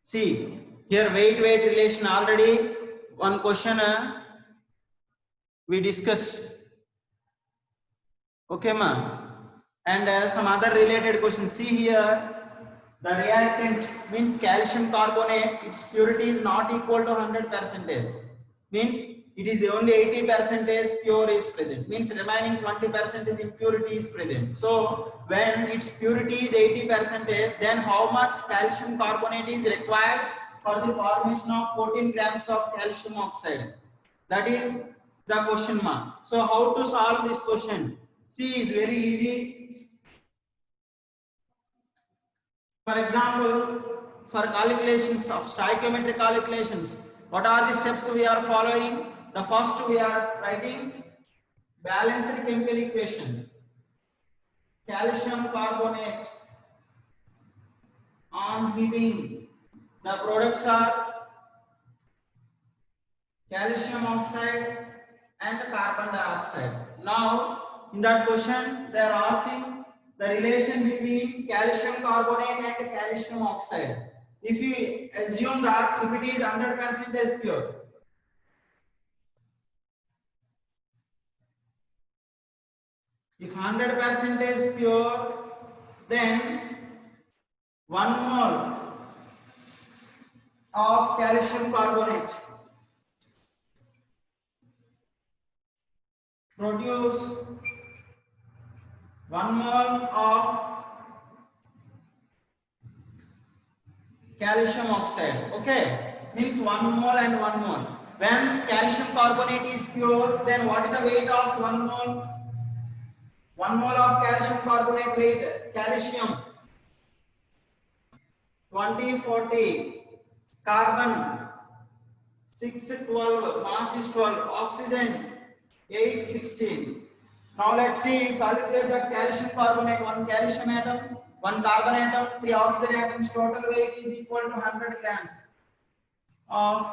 See, here weight relation already one question we discussed. Okay, ma. And some other related questions. See here, the reactant means calcium carbonate. Its purity is not equal to 100%. Means it is only 80% pure is present. Means remaining 20% is impurity is present. So when its purity is 80%, then how much calcium carbonate is required for the formation of 14 grams of calcium oxide? That is the question mark. So how to solve this question? See, it's very easy. For example, for calculations of stoichiometric calculations, what are the steps we are following? The first we are writing balanced chemical equation. Calcium carbonate on heating. The products are calcium oxide and carbon dioxide. Now, in that question, they are asking the relation between calcium carbonate and calcium oxide. If you assume that if it is 100% pure, if 100% is pure, then 1 mole of calcium carbonate produce 1 mole of calcium oxide. Okay, means 1 mole and 1 mole. When calcium carbonate is pure, then what is the weight of 1 mole? 1 mole of calcium carbonate weight, calcium 2040, carbon 612, mass is 12, oxygen 816. Now let's see, calculate the calcium carbonate, 1 calcium atom, 1 carbon atom, 3 oxygen atoms, total weight is equal to 100 grams of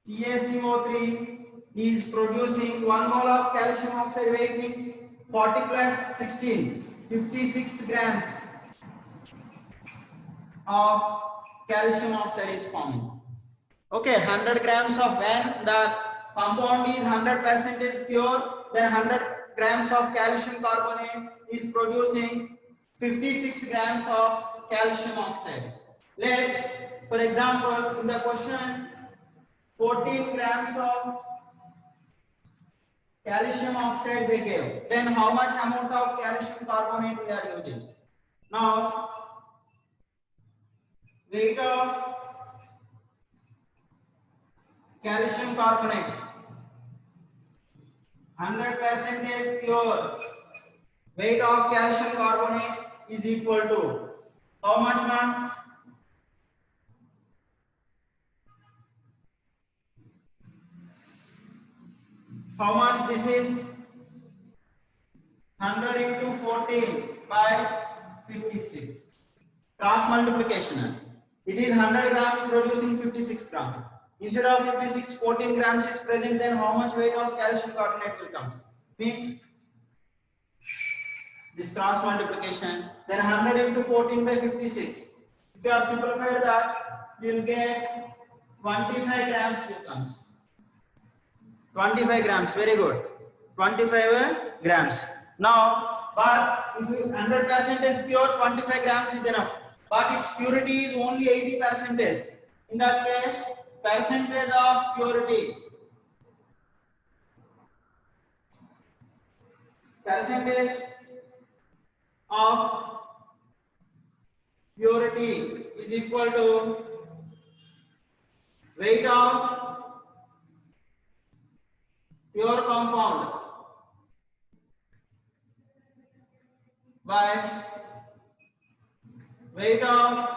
CaCO3 is producing 1 mole of calcium oxide weight means 40 plus 16, 56 grams of calcium oxide is forming. Okay, 100 grams of when the compound is 100% pure, then 100 grams of calcium carbonate is producing 56 grams of calcium oxide. Let, for example, in the question, 14 grams of calcium oxide they gave. Then how much amount of calcium carbonate we are using? Now, weight of calcium carbonate 100% pure, weight of calcium carbonate is equal to how much, ma'am? How much this is? 100 into 14 by 56. Cross multiplication. It is 100 grams producing 56 grams. Instead of 56, 14 grams is present, then how much weight of calcium carbonate will come? Means this cross multiplication, then 100 into 14 by 56. If you are simplified that, you will get 25 grams will comes. 25 grams, very good. 25 grams. Now, but if 100% is pure, 25 grams is enough. But its purity is only 80%. In that case, percentage of purity. Percentage of purity is equal to weight of pure compound by weight of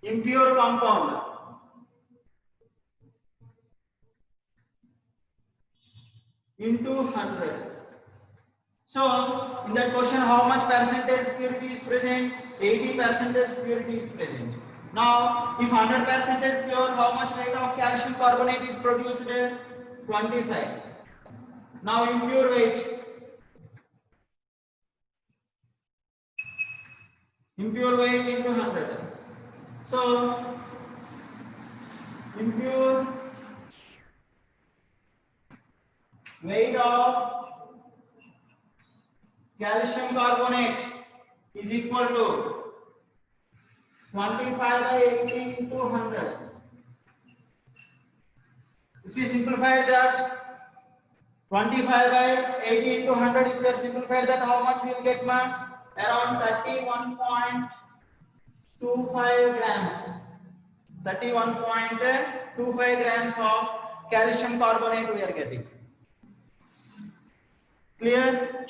impure compound into 100. So in that question, how much percentage purity is present? 80% purity is present. Now, if 100% pure, how much weight of calcium carbonate is produced? 25. Now impure weight. impure weight into 100. So impure weight of calcium carbonate is equal to 25 by 80 into 100. If you simplify that 25 by 80 into 100, if you are simplified that, how much we will get, ma? Around 31.25 grams. 31.25 grams of calcium carbonate we are getting. Clear?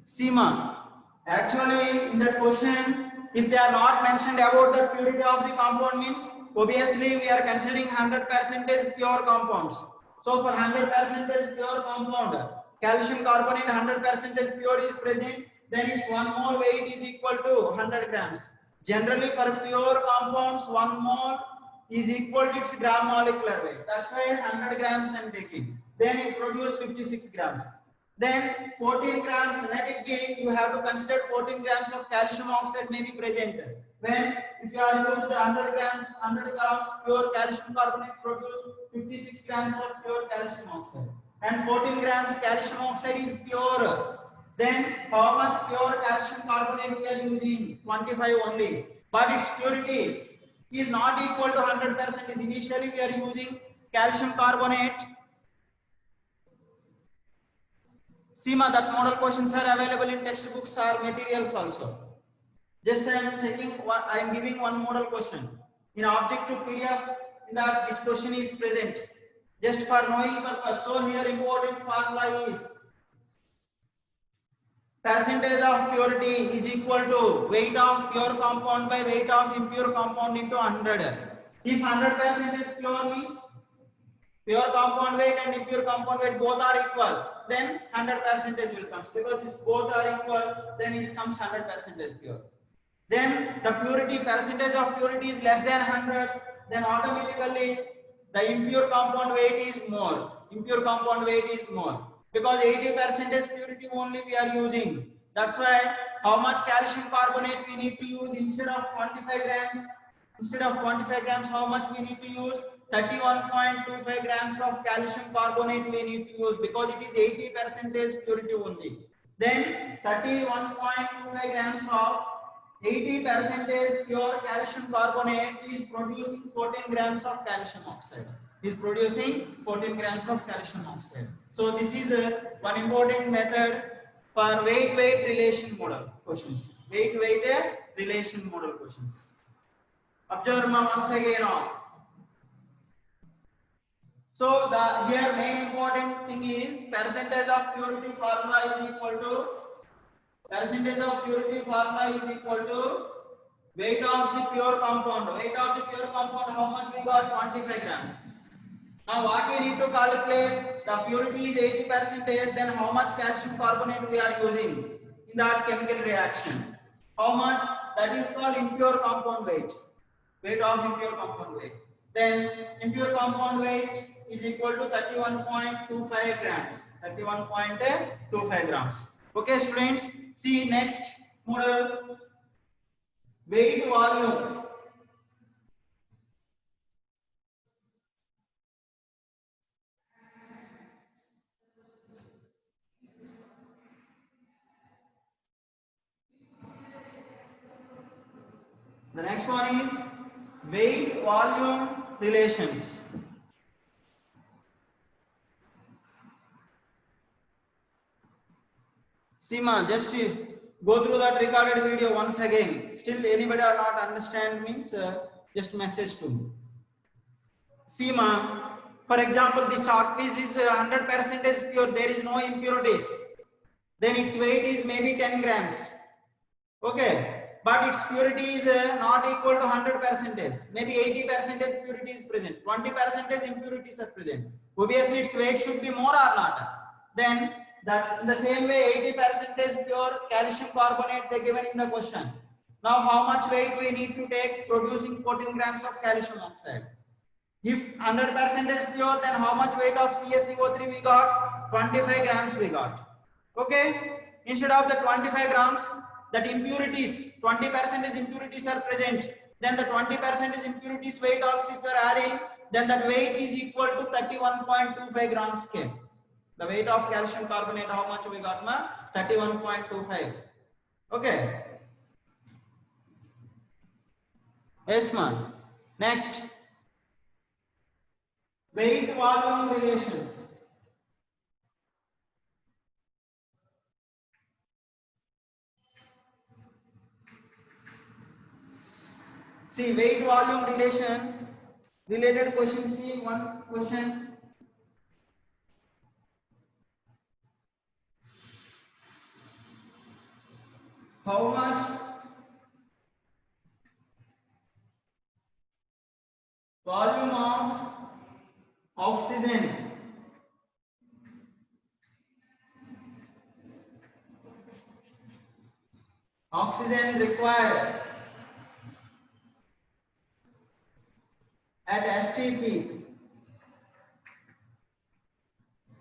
Seema, actually in that question, if they are not mentioned about the purity of the compound, means obviously we are considering 100% pure compounds. So for 100% pure compound, calcium carbonate 100% pure is present, then its 1 mole weight is equal to 100 grams. Generally for pure compounds, 1 mole is equal to its gram molecular weight. That's why 100 grams I am taking. Then it produces 56 grams. Then 14 grams, let it be, you have to consider 14 grams of calcium oxide may be present. When if you are using 100 grams pure calcium carbonate produce 56 grams of pure calcium oxide. And 14 grams calcium oxide is pure. Then how much pure calcium carbonate we are using? 25 only. But its purity is not equal to 100%. Initially we are using calcium carbonate. Seema, that model questions are available in textbooks or materials also. Just I am checking what I am giving one model question. In objective PDF, in that this question is present. Just for knowing purpose. So here important formula is percentage of purity is equal to weight of pure compound by weight of impure compound into 100. If 100% is pure means pure compound weight and impure compound weight both are equal, then 100% will come. Because this both are equal, then it comes 100% pure. Then the purity percentage of purity is less than 100, then automatically the impure compound weight is more. Impure compound weight is more. Because 80% purity only we are using. That's why how much calcium carbonate we need to use instead of 25 grams? Instead of 25 grams, how much we need to use? 31.25 grams of calcium carbonate we need to use because it is 80% purity only. Then 31.25 grams of 80% pure calcium carbonate is producing 14 grams of calcium oxide. Is producing 14 grams of calcium oxide. So this is one important method for weight-weight relation model questions. Weight-weight relation model questions. Observe once again on. So the here main important thing is percentage of purity formula is equal to percentage of purity formula is equal to weight of the pure compound. Weight of the pure compound, how much we got? 25 grams. Now what we need to calculate? The purity is 80%. Then how much calcium carbonate we are using in that chemical reaction? How much? That is called impure compound weight. Weight of impure compound weight. Then impure compound weight is equal to 31.25 grams. 31.25 grams. Okay, students. See next model. Weight volume. The next one is weight volume relations. Seema, just go through that recorded video once again. Still anybody or not understand means just message to me. Seema, for example, this chalk piece is 100% pure. There is no impurities. Then its weight is maybe 10 grams. Okay. But its purity is not equal to 100%. Maybe 80% purity is present. 20% impurities are present. Obviously, its weight should be more or not. Then that's in the same way 80% pure calcium carbonate they given in the question. Now, how much weight we need to take producing 14 grams of calcium oxide? If 100% is pure, then how much weight of CaCO3 we got? 25 grams we got. Okay. instead of the 25 grams, that impurities, 20% impurities are present, then the 20% impurities weight also if you are adding, then that weight is equal to 31.25 grams came. The weight of calcium carbonate, how much we got, ma? 31.25. Okay. Yes, man. Next, weight volume relations. See, weight volume relation related question. See, one question. How much volume of oxygen required at STP?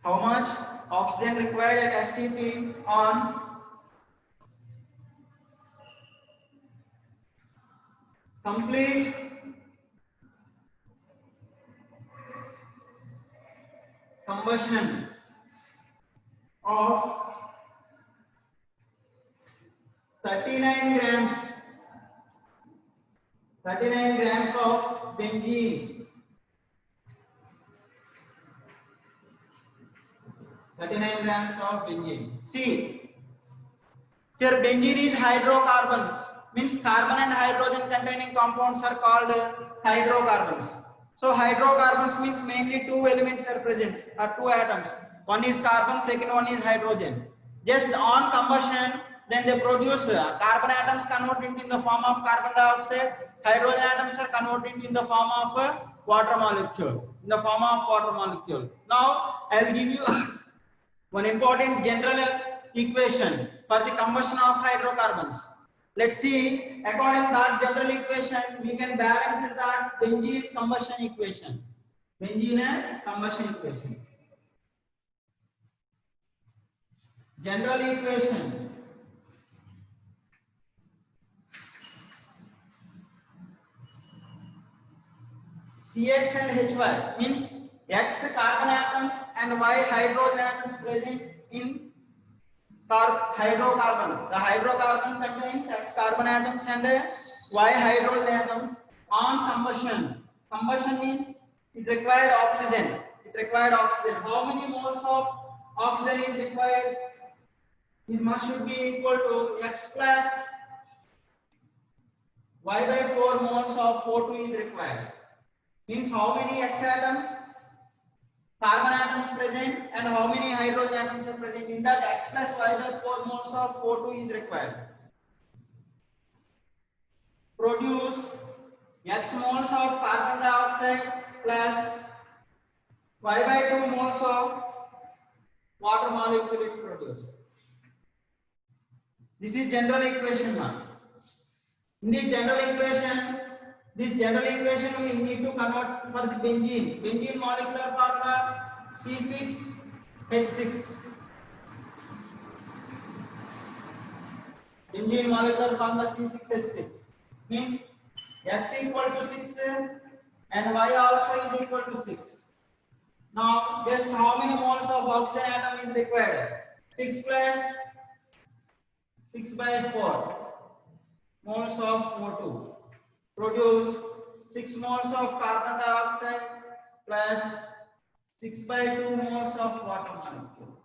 How much oxygen required at STP on complete combustion of 39 grams of benzene. 39 grams of benzene. See, here benzene is hydrocarbons, means carbon and hydrogen containing compounds are called hydrocarbons. So hydrocarbons means mainly two elements are present, or two atoms. One is carbon, second one is hydrogen. Just on combustion, then they produce carbon atoms converted in the form of carbon dioxide, hydrogen atoms are converted in the form of water molecule. Now I will give you one important general equation for the combustion of hydrocarbons. Let's see, according to that general equation, we can balance that benzene combustion equation. General equation. CX and HY means X carbon atoms and Y hydrogen atoms present in hydrocarbon. The hydrocarbon contains X carbon atoms and Y hydrogen atoms on combustion. Combustion means it required oxygen. How many moles of oxygen is required? This must should be equal to X plus Y by 4 moles of O2 is required. Means how many X atoms, carbon atoms present, and how many hydrogen atoms are present. In that, X plus Y by 4 moles of O2 is required. Produce X moles of carbon dioxide plus Y by 2 moles of water molecule it produce. This is general equation now. In this general equation we need to convert for the benzene. Benzene molecular formula C6H6. Benzene molecular formula C6H6 means X equal to 6 and Y also is equal to 6. Now just how many moles of oxygen atom is required? 6 plus 6 by 4 moles of O2 produce 6 moles of carbon dioxide plus 6 by 2 moles of water molecule.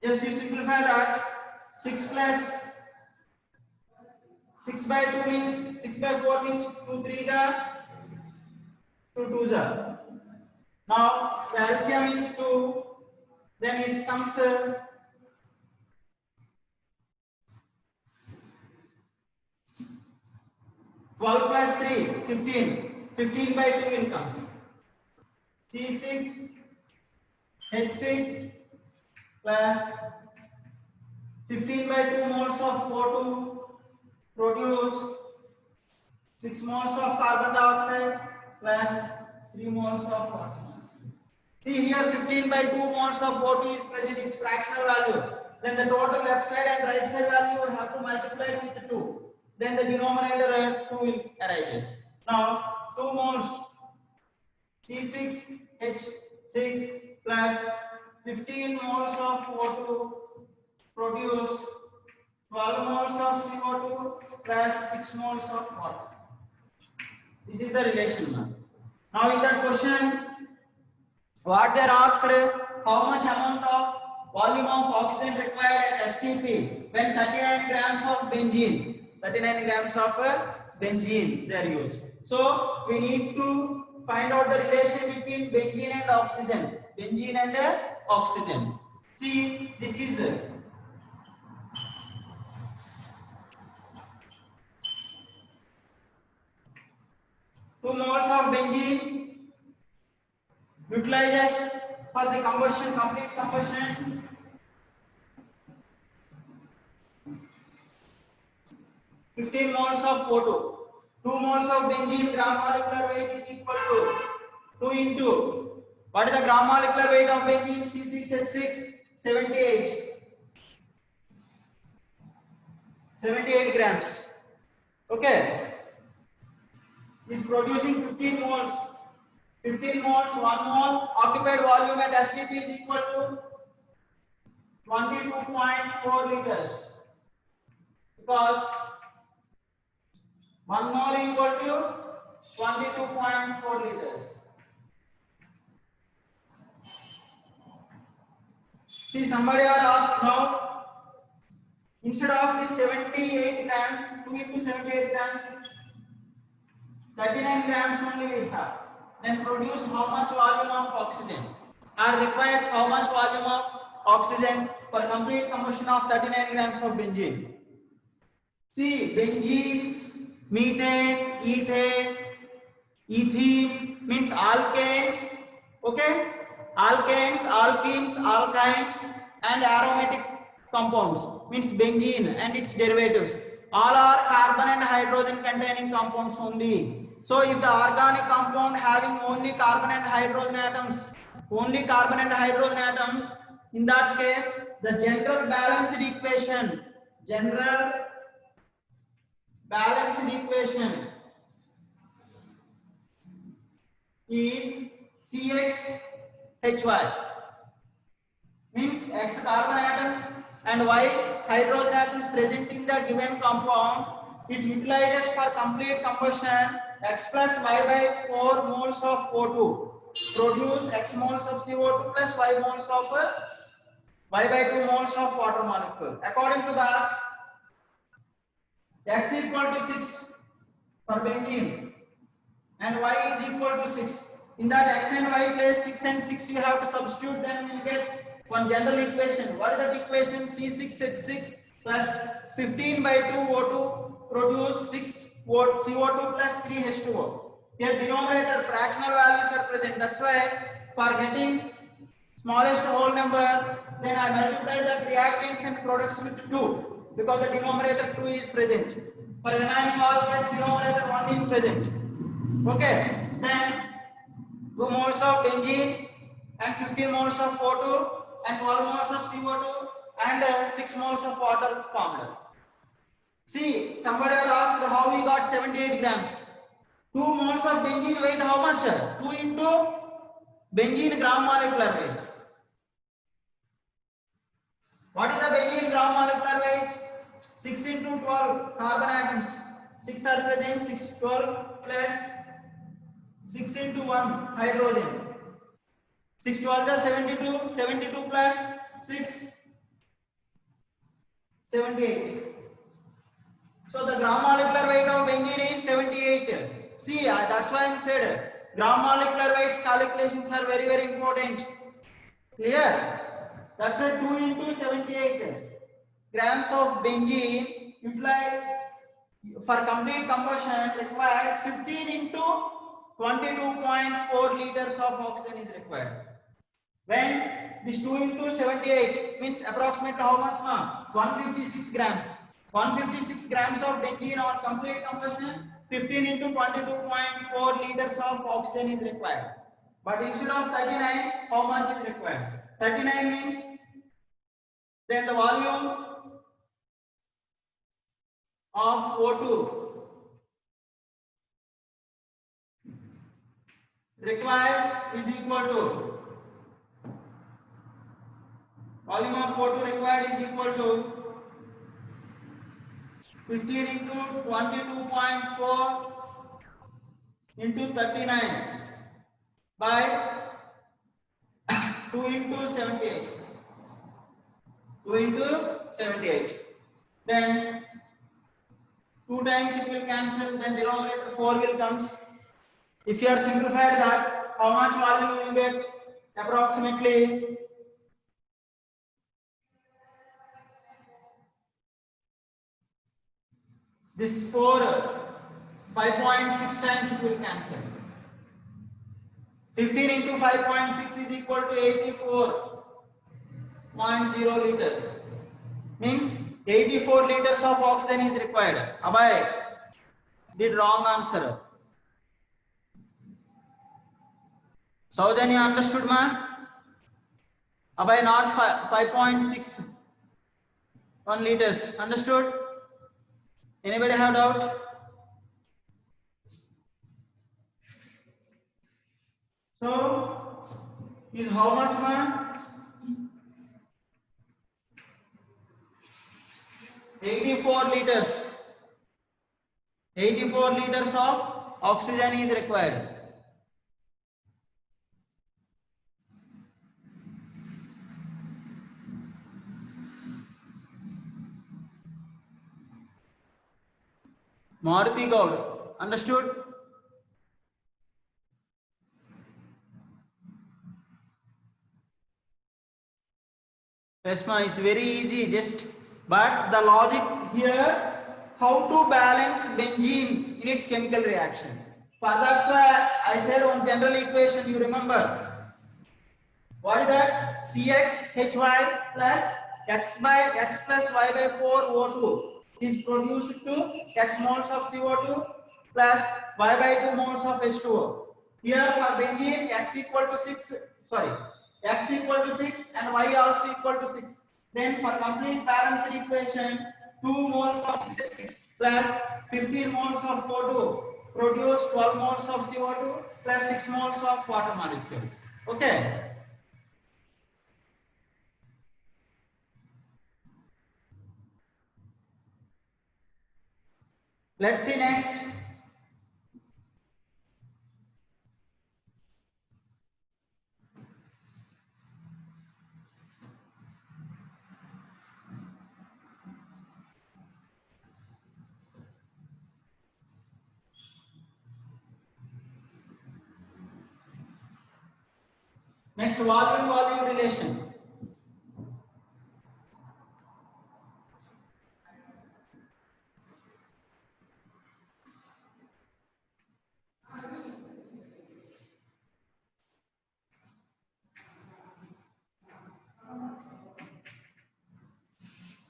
Just to simplify that, 6 plus 6 by 2 means 6 by 4 means 2 3 are 2 2s are. Now the LCM is 2, then it comes 12 plus 3, 15. 15 by 2 will comes. C6, H6 plus 15 by 2 moles of O2 produce 6 moles of carbon dioxide plus 3 moles of water. See here 15 by 2 moles of O2 is present, its fractional value. Then the total left side and right side value we have to multiply it with 2. Then the denominator 2 will arises. Now 2 moles C6H6 plus 15 moles of O2 produce 12 moles of CO2 plus 6 moles of water. This is the relation now. Now in that question, what they are asked, how much amount of volume of oxygen required at STP when 39 grams of benzene, 39 grams of benzene they are used. So we need to find out the relation between benzene and oxygen. Benzene and oxygen. See, this is 2 moles of benzene utilizes for the combustion, complete combustion. 15 moles of O2. 2 moles of benzene gram molecular weight is equal to 2 into what is the gram molecular weight of benzene? C6H6 78 grams. Okay. Is producing 15 moles. 15 moles, 1 mole occupied volume at STP is equal to 22.4 liters. Because 1 mole equal to 22.4 liters. See, somebody are asked now, instead of this 78 grams, 2 into 78 grams, 39 grams only we have. Then produce how much volume of oxygen? Or requires how much volume of oxygen for complete combustion of 39 grams of benzene? See, benzene, methane, ethane, ethene means alkanes, okay? Alkanes, alkenes, alkynes and aromatic compounds means benzene and its derivatives. All are carbon and hydrogen containing compounds only. So if the organic compound having only carbon and hydrogen atoms, in that case the general balanced equation is CXHY, means X carbon atoms and Y hydrogen atoms present in the given compound. It utilizes for complete combustion X plus Y by 4 moles of O2 produce X moles of CO2 plus Y moles of Y by 2 moles of water molecule. According to that, X equal to 6 for benzene and Y is equal to 6. In that X and Y place 6 and 6 we have to substitute, then we will get one general equation. What is that equation? C6H6 plus 15 by 2 O2 produce 6 CO2 plus 3 H2O. Here denominator fractional values are present. That's why for getting smallest whole number, then I multiply the reactants and products with 2 because the denominator 2 is present. For remaining all case denominator 1 is present. Okay. Then 2 moles of benzene and 15 moles of O2 and 12 moles of CO2 and 6 moles of water formed. See, somebody has asked how we got 78 grams. 2 moles of benzene weight how much? 2 into benzene gram molecular weight. What is the benzene gram molecular weight? 6 into 12 carbon atoms. 6 are present, 6, 12 plus 6 into 1 hydrogen. 6 12 is 72, 72 plus 6, 78. So the gram molecular weight of benzene is 78. See, that's why I said gram molecular weights calculations are very, very important. Clear? That's why 2 into 78 grams of benzene utilized for complete combustion requires 15 into 22.4 liters of oxygen is required. When this 2 into 78 means approximately how much? 156 grams. 156 grams of benzene on complete combustion, 15 into 22.4 liters of oxygen is required. But instead of 39, how much is required? 39 means then the volume of O2 required is equal to volume of O2 required is equal to 15 into 22.4 into 39 by 2 into 78. 2 into 78. Then 2 times it will cancel, then denominator 4 will comes. If you are simplified that, how much volume you get? Approximately this 4, 5.6 times it will cancel. 15 into 5.6 is equal to 84.0 liters. Means 84 liters of oxygen is required. Abhay did wrong answer. Saujanya understood ma? Abhay not 5.6 1 liters. Understood? Anybody have doubt? So is how much ma? 84 liters. 84 liters of oxygen is required. Maruti Gaud, understood? Esma is very easy, just but the logic here, how to balance benzene in its chemical reaction. For that's why I said one general equation, you remember. What is that? CxHy plus x plus y by 4 O2 is produced to x moles of CO2 plus y by 2 moles of H2O. Here for benzene x equal to 6, x equal to 6 and y also equal to 6. Then for complete balanced equation, 2 moles of 6 plus 15 moles of O2 produce 12 moles of CO2 plus 6 moles of water molecule. Okay. Let's see next. Next, volume relation.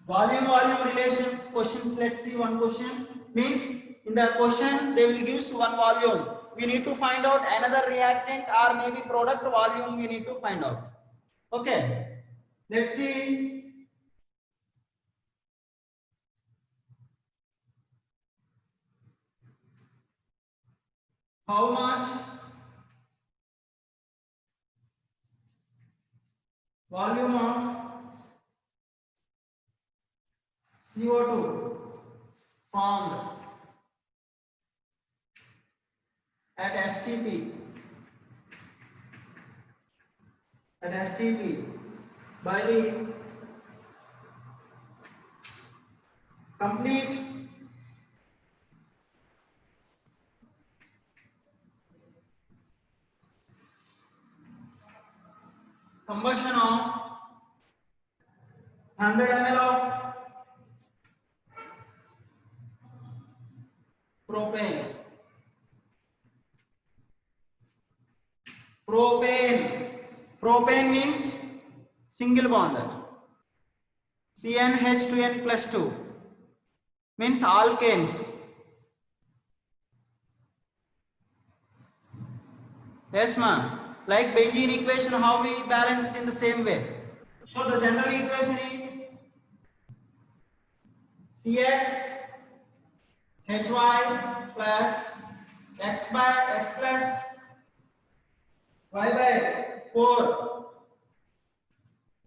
Volume relations questions. Let's see one question. Means in the question they will give one volume. We need to find out another reactant or maybe product volume we need to find out. Okay. Let's see. How much volume of CO2 formed at STP by the complete combustion of 100 ml of propane. Propane means single bond. CnH2n plus 2 means alkanes. Yes, ma'am. like benzene equation, how we balanced in the same way. So the general equation is CX HY plus X plus Y by 4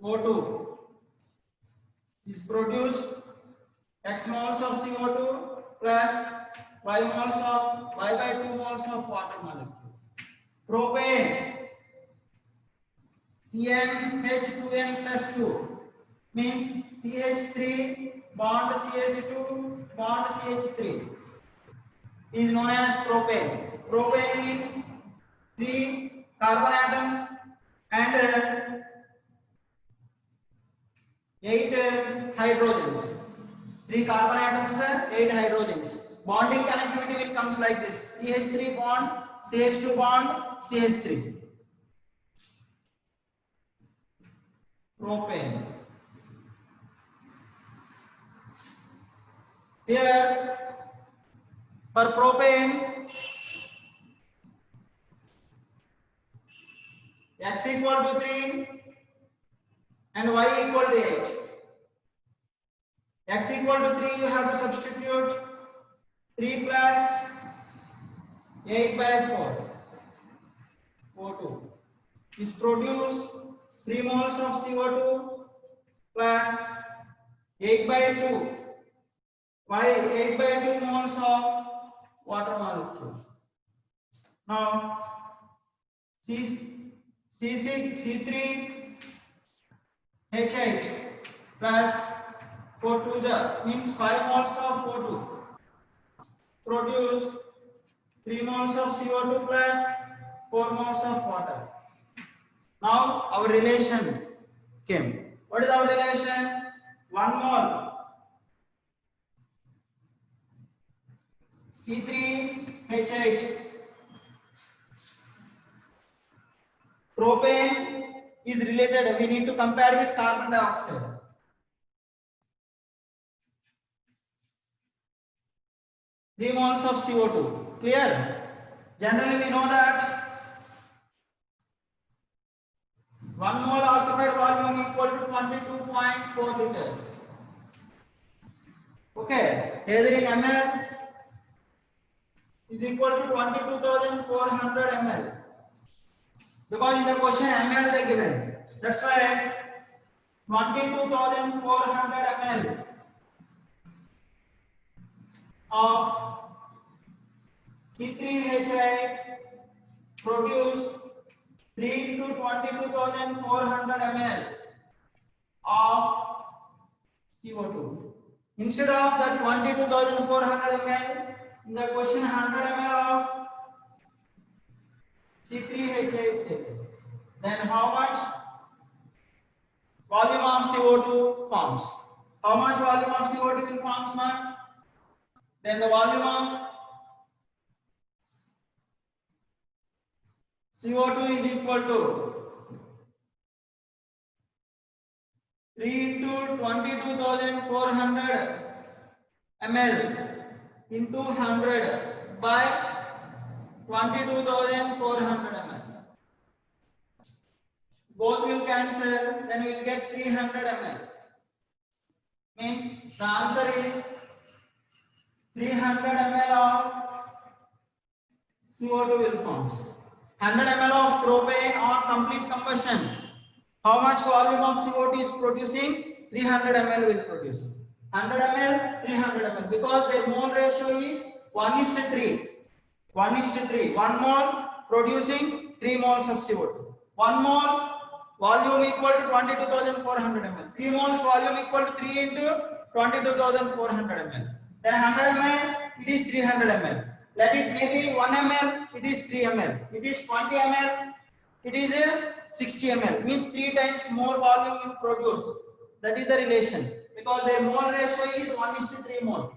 O2 is produced X moles of CO2 plus Y moles of Y by 2 moles of water molecule. Propane CnH2n plus 2 means CH3 bond CH2 bond CH3 is known as propane. Propane means 3 carbon atoms and 8 hydrogens. 3 carbon atoms, 8 hydrogens. Bonding connectivity will comes like this: CH3 bond, CH2 bond, CH3. Propane. Here for propane, X equal to 3 and Y equal to 8. X equal to 3, you have to substitute 3 plus 8 by 4 O2 is produce 3 moles of CO2 plus 8 by 2 by 8 by 2 moles of water molecule. Now C3 H8 plus 4 2 means 5 moles of O2 produce 3 moles of CO2 plus 4 moles of water. Now our relation came. What is our relation? 1 mole C3H8. Propane is related, we need to compare with carbon dioxide. Three moles of CO2. Clear? Generally we know that 1 mole occupied volume equal to 22.4 liters. Okay, either in ml is equal to 22,400 ml. Because in the question ml they given. That's why 22,400 ml of C3H8 produce 3 into 22,400 ml of CO2. Instead of that 22,400 ml, in the question 100 ml of C3H8 taken. Then how much volume of CO2 forms? How much volume of CO2 will forms, man? Then the volume of CO2 is equal to 3 into 22,400 ml into 100 by 22,400 ml. Both will cancel, then we will get 300 ml. Means the answer is 300 ml of CO2 will forms. 100 ml of propane on complete combustion. How much volume of CO2 is producing? 300 ml will produce. 100 ml, 300 ml. Because their mole ratio is 1:3. 1:3. 1 mole producing 3 moles of CO2. 1 mole volume equal to 22,400 ml. 3 moles volume equal to 3 into 22,400 ml. Then 100 ml, it is 300 ml. Let it maybe 1 ml, it is 3 ml. It is 20 ml, it is 60 ml. Means 3 times more volume will produce. That is the relation. Because their mole ratio is 1:3 mole.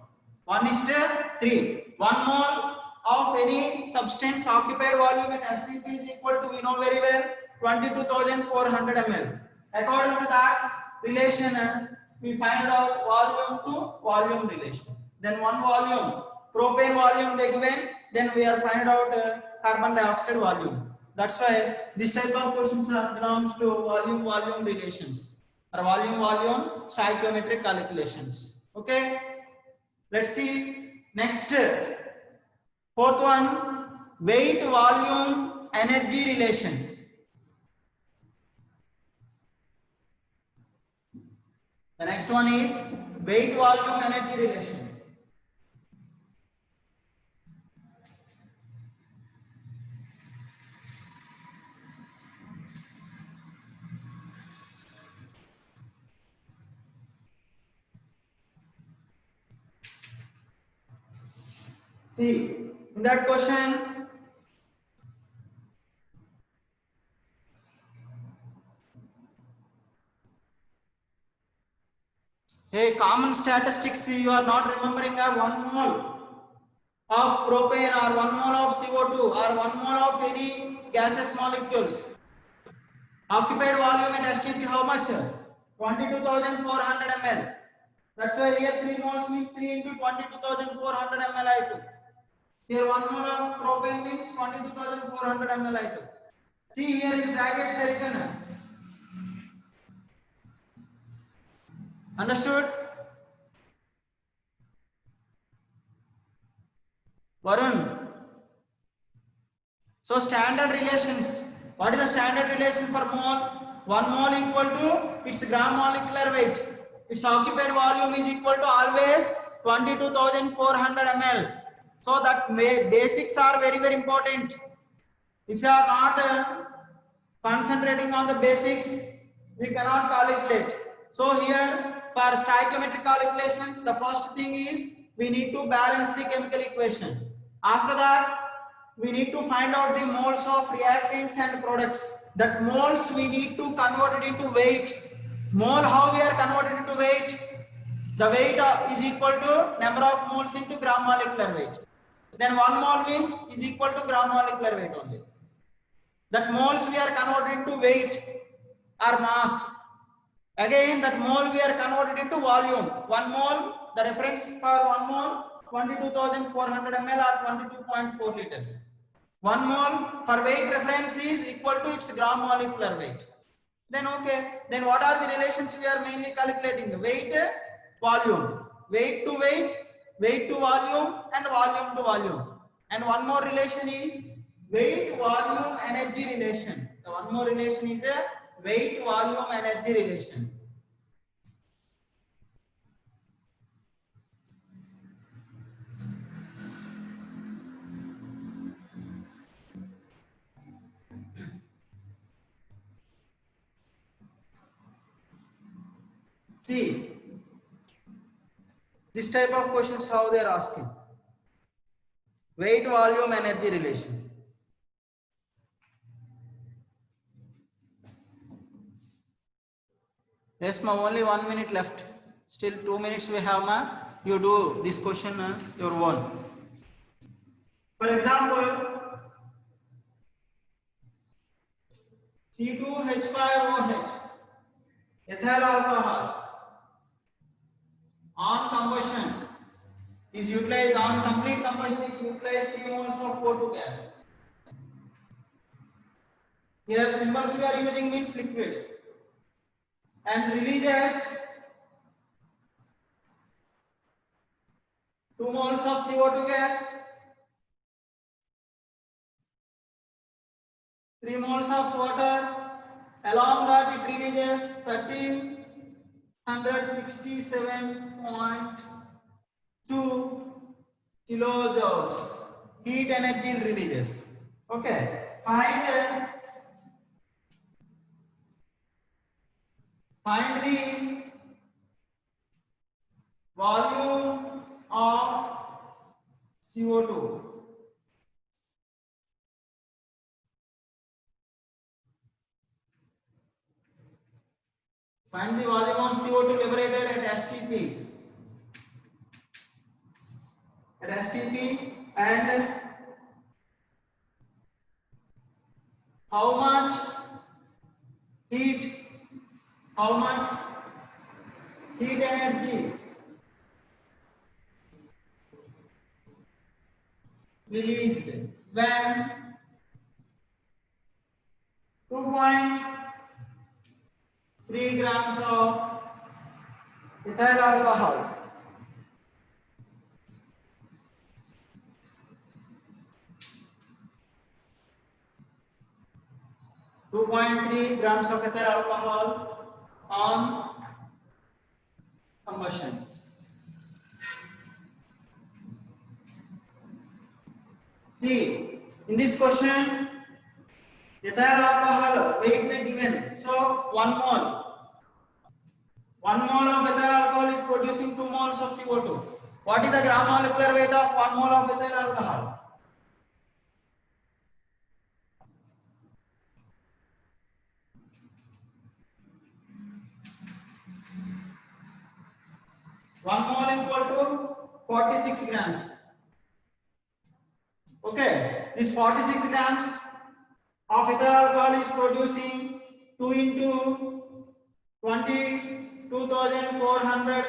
1:3. 1 mole of any substance occupied volume in STP is equal to, we know very well, 22,400 ml. According to that relation, we find out volume to volume relation. Then one volume, propane volume they given, then we are find out carbon dioxide volume. That's why this type of questions belongs to volume relations or volume stoichiometric calculations. Okay, let's see next. Fourth one, weight volume energy relation. The next one is weight volume energy relation. See, in that question, hey, common statistics you are not remembering are 1 mole of propane or 1 mole of CO2 or 1 mole of any gaseous molecules. Occupied volume at STP how much? 22,400 ml. That's why here 3 moles means 3 into 22,400 ml I took. Here 1 mole of propane means 22,400 ml I took. See here in brackets written. Understood? Varun. So standard relations. What is the standard relation for mole? 1 mole equal to its gram molecular weight. Its occupied volume is equal to always 22,400 ml. So that basics are very important. If you are not concentrating on the basics, we cannot calculate. So here for stoichiometric calculations, the first thing is we need to balance the chemical equation. After that, we need to find out the moles of reactants and products. That moles we need to convert it into weight. Mole, how we are converted into weight? The weight is equal to number of moles into gram molecular weight. Then 1 mole means is equal to gram molecular weight only. That moles we are converted into weight or mass. Again, that mole we are converted into volume. 1 mole, the reference for 1 mole, 22,400 ml or 22.4 liters. 1 mole for weight reference is equal to its gram molecular weight. Then okay, then what are the relations we are mainly calculating? Weight, volume, weight to weight, weight to volume, and volume to volume. And one more relation is weight volume energy relation. The one more relation is a weight volume energy relation. See, this type of questions how they are asking. Weight volume energy relation. Yes, ma, only 1 minute left. Still 2 minutes we have, ma. You do this question your own. For example, C2H5OH, ethyl alcohol, on combustion is utilized, on complete combustion is utilized 3 moles of O2 gas. Here symbols we are using means liquid and releases 2 moles of CO2 gas, 3 moles of water, along that it releases 1367.2 kilojoules heat energy releases. Okay, find the volume of CO2. Find the volume of CO2 liberated at STP. At STP, and how much heat energy released when 2.3 grams of ethyl alcohol. 2.3 grams of ethyl alcohol on combustion. See, in this question, ethyl alcohol weight they given. So 1 mole. 1 mole of ethyl alcohol is producing 2 moles of CO2. What is the gram molecular weight of 1 mole of ethyl alcohol? One mole equal to 46 grams. Okay, this 46 grams of ethyl alcohol is producing 2 into 22,400